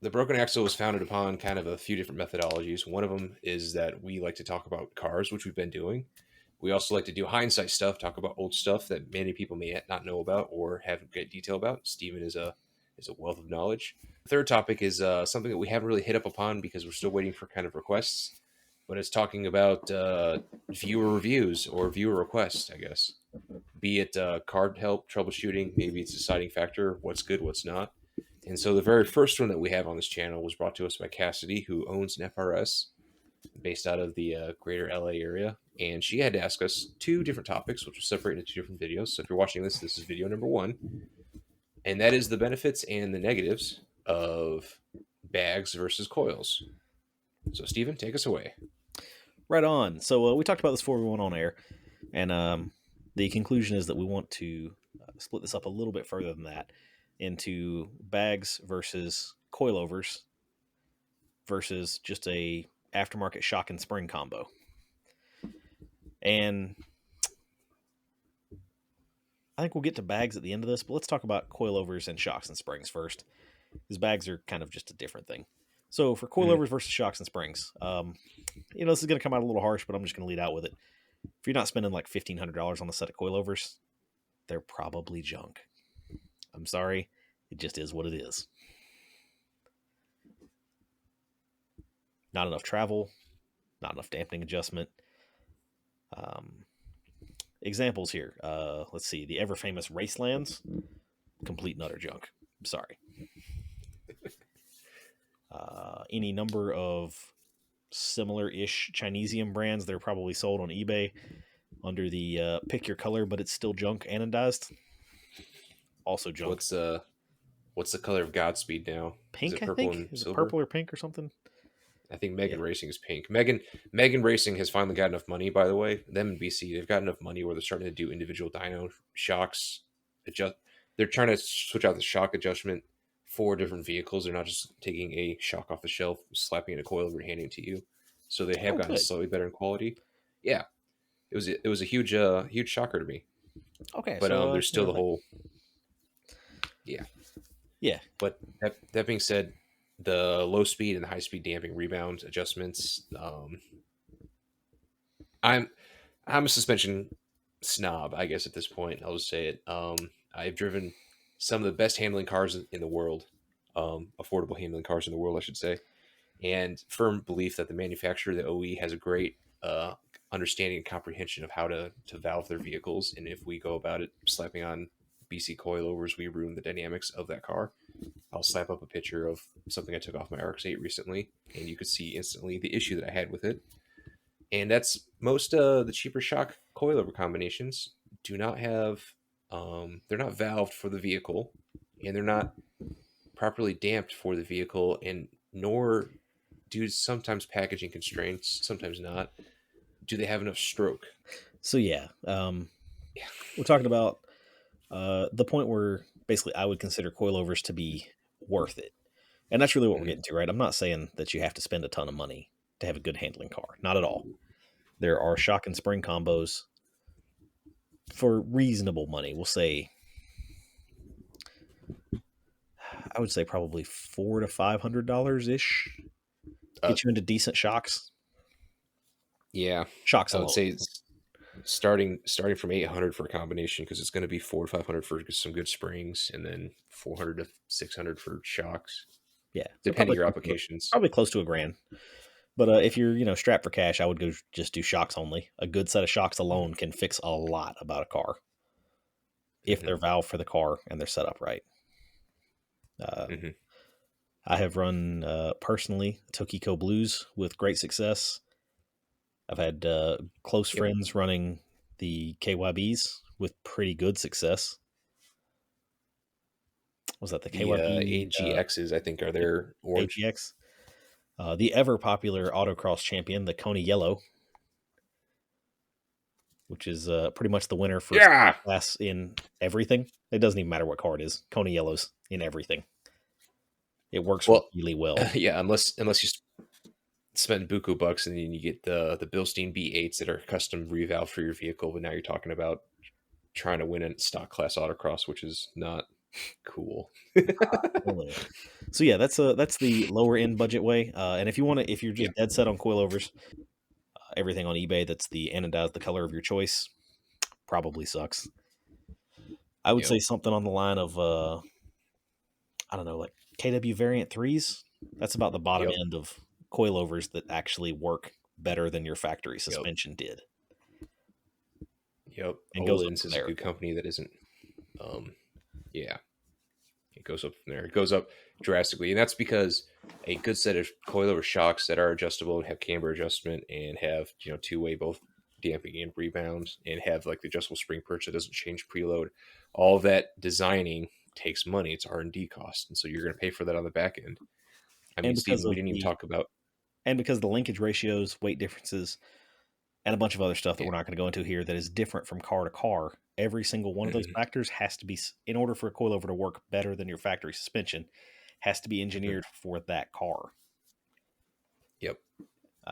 the broken axle was founded upon kind of a few different methodologies. One of them is that we like to talk about cars, which we've been doing. We also like to do hindsight stuff, talk about old stuff that many people may not know about or have great detail about. Steven is a wealth of knowledge. The third topic is something that we haven't really hit up upon because we're still waiting for kind of requests, but it's talking about viewer reviews or viewer requests, I guess. Be it card help, troubleshooting, maybe it's deciding factor, what's good, what's not. And so the very first one that we have on this channel was brought to us by Cassidy, who owns an FRS based out of the greater LA area. And she had to ask us two different topics, which will separate into two different videos. So if you're watching this, this is video number one. And that is the benefits and the negatives of bags versus coils. So, Steven, take us away. Right on. So we talked about this before we went on air, and the conclusion is that we want to split this up a little bit further than that into bags versus coilovers versus just a aftermarket shock and spring combo. And I think we'll get to bags at the end of this, but let's talk about coilovers and shocks and springs first, because bags are kind of just a different thing. So for coilovers versus shocks and springs, this is going to come out a little harsh, but I'm just going to lead out with it. If you're not spending like $1,500 on a set of coilovers, they're probably junk. I'm sorry. It just is what it is. Not enough travel, not enough dampening adjustment. Examples here. Let's see. The ever famous Racelands, complete and utter junk. I'm sorry. Any number of similar-ish Chinesium brands that are probably sold on eBay under the pick your color, but it's still junk anodized. Also junk. What's the color of Godspeed now? Pink, is it purple I think. And is silver? it purple or pink or something? I think Megan Racing is pink. Megan Racing has finally got enough money, by the way. Them and BC, they've got enough money where they're starting to do individual dyno shocks. They're trying to switch out the shock adjustment for different vehicles. They're not just taking a shock off the shelf, slapping in a coil over and handing it to you. So they have gotten good. slightly better in quality. Yeah, it was a huge shocker to me. Okay, but so there's still the whole yeah. But that being said, the low speed and the high speed damping rebound adjustments. I'm a suspension snob, I guess at this point. I'll just say it. I've driven some of the best handling cars in the world, affordable handling cars in the world, I should say, and firm belief that the manufacturer, the OE, has a great understanding and comprehension of how to valve their vehicles. And if we go about it slapping on BC coilovers, we ruin the dynamics of that car. I'll slap up a picture of something I took off my RX-8 recently, and you could see instantly the issue that I had with it. And that's most of the cheaper shock coilover combinations do not have, they're not valved for the vehicle, and they're not properly damped for the vehicle, and nor do sometimes packaging constraints, sometimes not, do they have enough stroke. So we're talking about the point where basically I would consider coilovers to be worth it. And that's really what we're getting to, right? I'm not saying that you have to spend a ton of money to have a good handling car. Not at all. There are shock and spring combos for reasonable money. We'll say, I would say probably $400 to $500 ish. Get you into decent shocks. Yeah, shocks. I would say starting from 800 for a combination, because it's going to be 400 to 500 for some good springs, and then 400 to 600 for shocks. Yeah, depending on your applications. Probably close to $1,000. But if you're strapped for cash, I would go just do shocks only. A good set of shocks alone can fix a lot about a car if they're valved for the car and they're set up right. I have run personally Tokiko Blues with great success. I've had close friends running the KYBs with pretty good success. Was that the KYB? AGXs, I think, are their orange. AGX. The ever popular autocross champion, the Coney Yellow, which is pretty much the winner for class in everything. It doesn't even matter what car it is. Coney Yellow's in everything. It works really well. Yeah, unless you spend buku bucks and then you get the Bilstein B8s that are custom revalved for your vehicle. But now you're talking about trying to win a stock class autocross, which is not Cool. Hello. So yeah, that's the lower end budget way. And if you want to, if you're Yeah. just dead set on coilovers, everything on eBay that's the anodized, the color of your choice, probably sucks. I would Yep. say something on the line of I don't know, like KW variant threes. That's about the bottom Yep. end of coilovers that actually work better than your factory Yep. suspension did, Yep. and goes up Olins from is a there. good company that isn't. Um, yeah, it goes up from there. It goes up drastically, and that's because a good set of coilover shocks that are adjustable and have camber adjustment and have two-way both damping and rebound and have like the adjustable spring perch that doesn't change preload. All of that designing takes money. It's R&D cost, and so you're going to pay for that on the back end. I And mean, because Stephen, we of didn't even the talk about. and because the linkage ratios, weight differences, and a bunch of other stuff that Yeah. we're not going to go into here that is different from car to car. Every single one of those Hmm. factors has to be, in order for a coilover to work better than your factory suspension, has to be Hmm. engineered for that car. Yep. We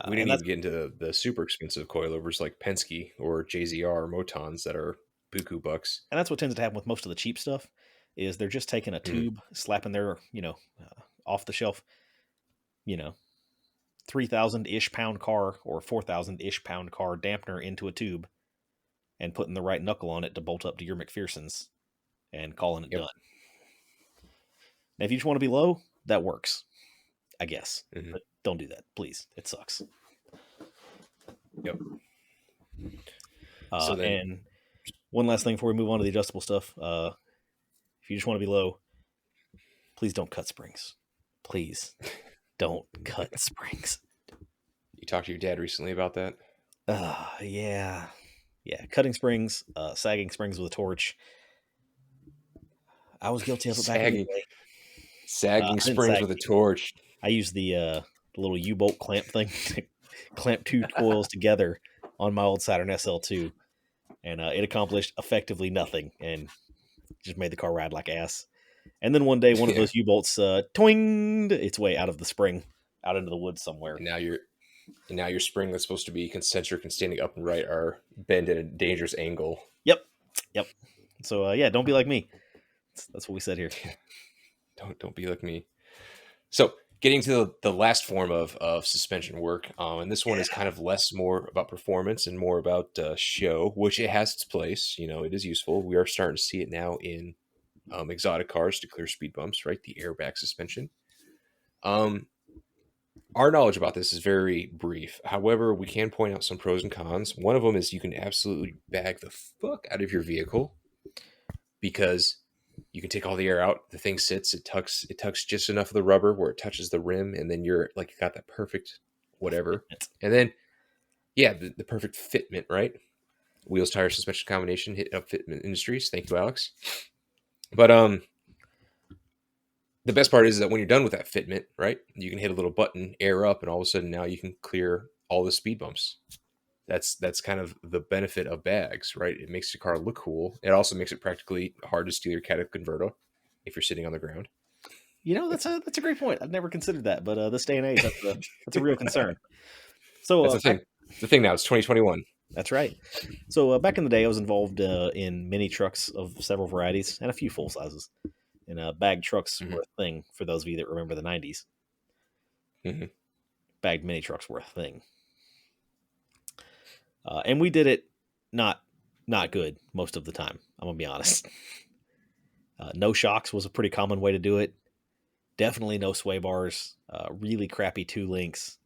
And didn't that's even get into the super expensive coilovers like Penske or JZR or Motons that are buku bucks. and that's what tends to happen with most of the cheap stuff, is they're just taking a Mhm. tube, slapping their off the shelf, you know 3,000-ish pound car or 4,000-ish pound car dampener into a tube and putting the right knuckle on it to bolt up to your McPherson's and calling it Yep. done. Now, if you just want to be low, that works, I guess. Hmm. But don't do that, please. It sucks. Yep. So then, And one last thing before we move on to the adjustable stuff. If you just want to be low, please don't cut springs. Please don't cut springs. you talked to your dad recently about that? Yeah. Yeah. Cutting springs, sagging springs with a torch. I was guilty of it back in the sagging, day. sagging I didn't springs sag with a them. torch. I used the little U-bolt clamp thing to clamp two coils together on my old Saturn SL2, and it accomplished effectively nothing and just made the car ride like ass. And then one day, one of Yeah. those U-bolts twinged its way out of the spring, out into the woods somewhere. And now your spring that's supposed to be concentric and standing up and right are bent at a dangerous angle. Yep, yep. So yeah, don't be like me. That's what we said here. Don't be like me. So getting to the last form of suspension work, and this one is kind of less more about performance and more about show, which it has its place. It is useful. We are starting to see it now in exotic cars to clear speed bumps, right? The airbag suspension. Um, our knowledge about this is very brief. However, we can point out some pros and cons. One of them is you can absolutely bag the fuck out of your vehicle because you can take all the air out. The thing sits, it tucks just enough of the rubber where it touches the rim, and then you're like, you got that perfect whatever. And then, yeah, the perfect fitment, right? Wheels, tires, suspension combination hit up Fitment Industries. Thank you, Alex. But the best part is that when you're done with that fitment, right, you can hit a little button, air up, and all of a sudden now you can clear all the speed bumps. That's kind of the benefit of bags, right? It makes your car look cool. It also makes it practically hard to steal your catalytic converter if you're sitting on the ground. That's a great point. I've never considered that, but this day and age, that's a real concern. So That's the thing. It's the thing now. It's 2021. that's right. So back in the day, I was involved in mini trucks of several varieties and a few full sizes. And bag trucks Hmm. were a thing for those of you that remember the '90s. Hmm. Bagged mini trucks were a thing, and we did it not not good most of the time. I'm gonna be honest. No shocks was a pretty common way to do it. Definitely no sway bars. Really crappy two links,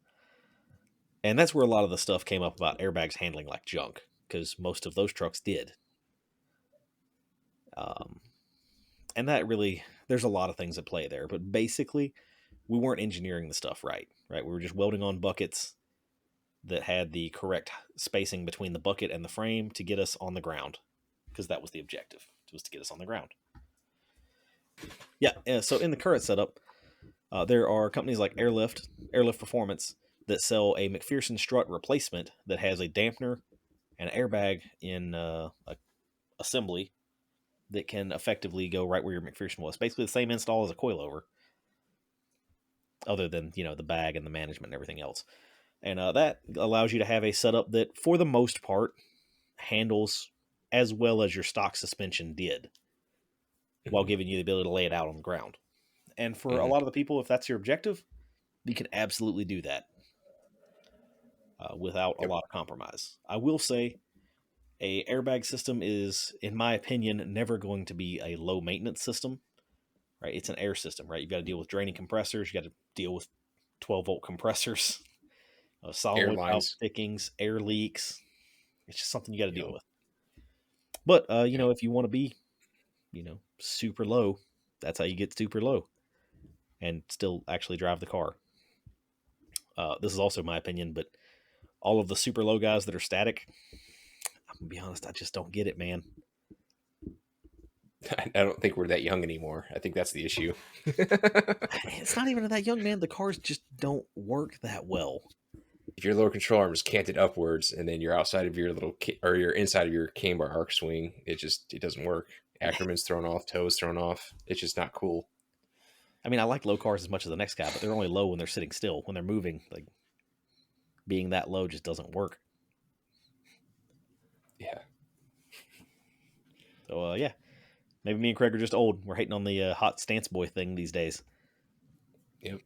and that's where a lot of the stuff came up about airbags handling like junk because most of those trucks did. Um, and that really, there's a lot of things at play there, but basically, we weren't engineering the stuff right. Right, we were just welding on buckets that had the correct spacing between the bucket and the frame to get us on the ground, because that was the objective, was to get us on the ground. Yeah. So in the current setup, there are companies like Airlift Performance, that sell a McPherson strut replacement that has a dampener and airbag in a assembly that can effectively go right where your McPherson was. Basically, the same install as a coilover, other than the bag and the management and everything else. And that allows you to have a setup that, for the most part, handles as well as your stock suspension did. while Mhm. giving you the ability to lay it out on the ground. And for a Mhm. lot of the people, if that's your objective, you can absolutely do that without a Yep. lot of compromise. I will say a airbag system is, in my opinion, never going to be a low maintenance system. Right? It's an air system, right? You've got to deal with draining compressors. You got to deal with 12-volt compressors, solenoid valve Airlines. stickings, air leaks. It's just something you got to deal Yep. with. But Yep. if you want to be, super low, that's how you get super low and still actually drive the car. This is also my opinion, but all of the super low guys that are static, I'm gonna be honest, I just don't get it, man. I don't think we're that young anymore. I think that's the issue. It's not even that young, man. The cars just don't work that well. If your lower control arm is canted upwards and then you're outside of your or you're inside of your camber arc swing, it doesn't work. Ackerman's thrown off, toes thrown off. It's just not cool. I mean, I like low cars as much as the next guy, but they're only low when they're sitting still. When they're moving, like being that low just doesn't work. Yeah. So yeah, maybe me and Craig are just old. We're hating on the hot stance boy thing these days. Yep.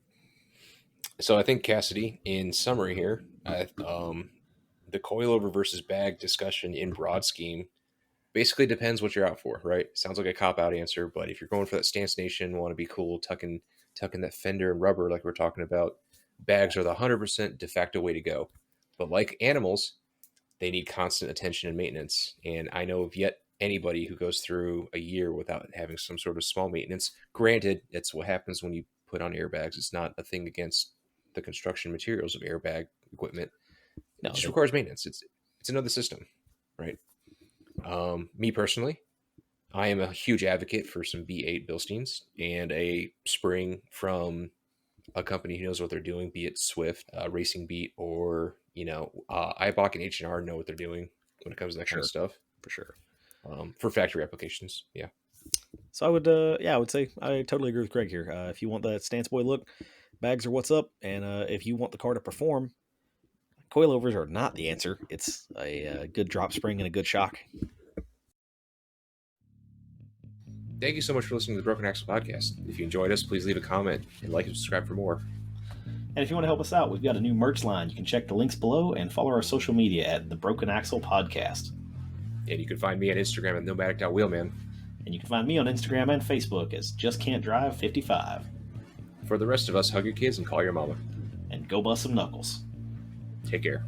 So I think Cassidy, in summary here, the coilover versus bag discussion in broad scheme basically depends what you're out for, right? Sounds like a cop out answer, but if you're going for that stance nation, want to be cool, tucking that fender and rubber like we're talking about, bags are the 100% de facto way to go. But like animals, they need constant attention and maintenance. And I know of yet anybody who goes through a year without having some sort of small maintenance. Granted, it's what happens when you put on airbags. It's not a thing against the construction materials of airbag equipment. It No, just they requires maintenance. It's another system, right? Me personally, I am a huge advocate for some B8 Bilsteins and a spring from a company who knows what they're doing, be it Swift, Racing Beat, or Ibach and H&R know what they're doing when it comes to that kind of sure stuff for sure. for factory applications. Yeah, So I would say I totally agree with Craig here. If you want that stance boy look, bags are what's up, and if you want the car to perform, coilovers are not the answer. It's a good drop spring and a good shock. thank you so much for listening to the Broken Axle podcast. If you enjoyed us, please leave a comment and like and subscribe for more. And if you want to help us out, we've got a new merch line. You can check the links below and follow our social media at the Broken Axle Podcast. And you can find me on Instagram at nomadic.wheelman. And you can find me on Instagram and Facebook as Just Can't Drive 55. For the rest of us, hug your kids and call your mama. And go bust some knuckles. Take care.